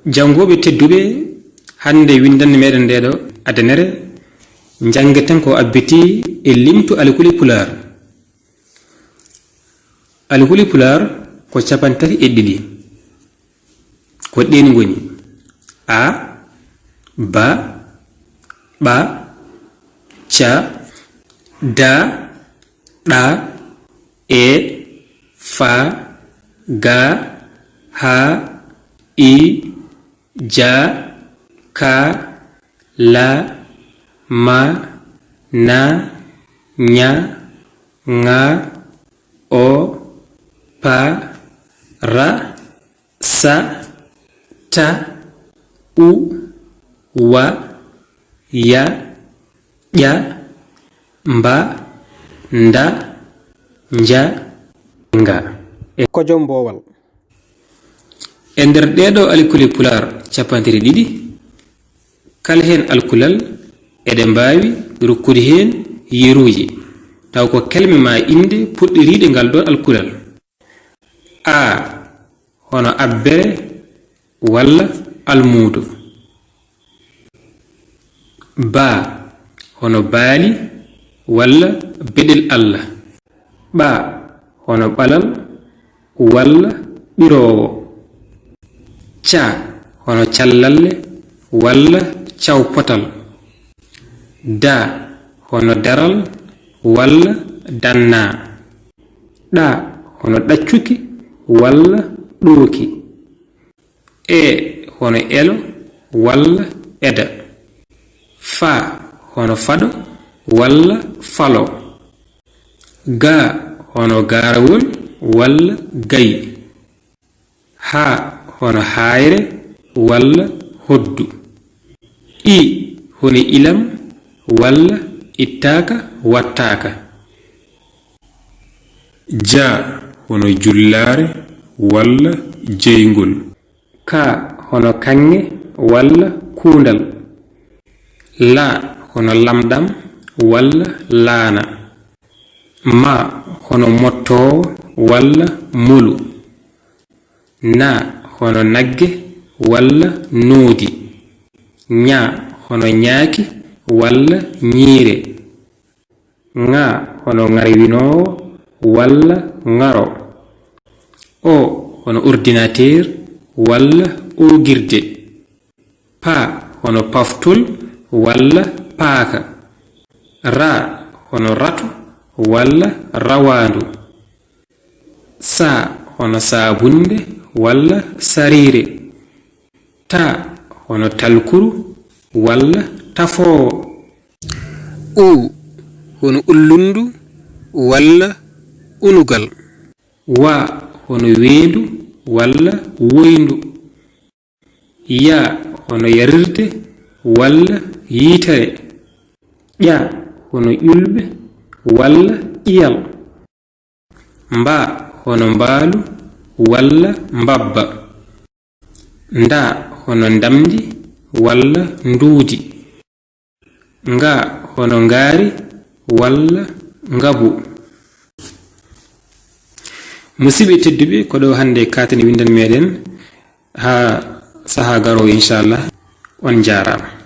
jangoɓe tedduɓe hande windanne meɗen ndeɗo adanere jangeten ko abbiti e limtu alkuli pular. Alkuli pular ko 32 ko ɗeni goni a ba ɓa ca da ɗa e fa ga ha i ja ka la ma na nya nga o pa ra sa ta u wa ya ya mba nda nja nga e kojom bowal. E nder ɗeɗo alkuli pular 32 kala hen alkulal eɗe mbawi rokkude hen yeruji taw ko kelme ma inde puɗɗiriɗe ngal ɗon alkulal. A hono abbere walla almudo. Ba hono baali walla beɗel Allah. ɓa hono ɓalal walla ɓirowo. ca hono callalle walla cawpotal. da hono daral walla danna. ɗa hono ɗaccuki walla ɗooki. e hono elo walla eda. fa hono fado walla falo. ga hono garawol walla gayi. ha hono hayre walla hoddu. i hono ilam walla ittaka wattaka. ja hono jullare walla jeygol. ka hono kange walla kundal. la hono lamɗam walla laana. ma hono mottowo walla mulu. na hono nagge walla noodi. nya hono nyaaki walla ñiire. nga hono ngarwinowo walla ngaro. o hono ordinateur walla ogirde. pa hono paftol walla paaka. ra hono ratu walla rawandu. sa hono sabunde walla sarire. ta hono talkuru walla tafowo. u hono ullundu walla unugal. wa hono weendu walla woyndu. ya hono yarirde walla yiitare. ƴa hono ƴulɓe walla ƴiyal. mba hono mbaalu walla mbabba. nda hono ndamdi walla nduudi. nga hono ngaari walla ngabu. musidɓe tedduɓe ko ɗo hande katani windan meɗen ha saha garowo inchallah on jarama.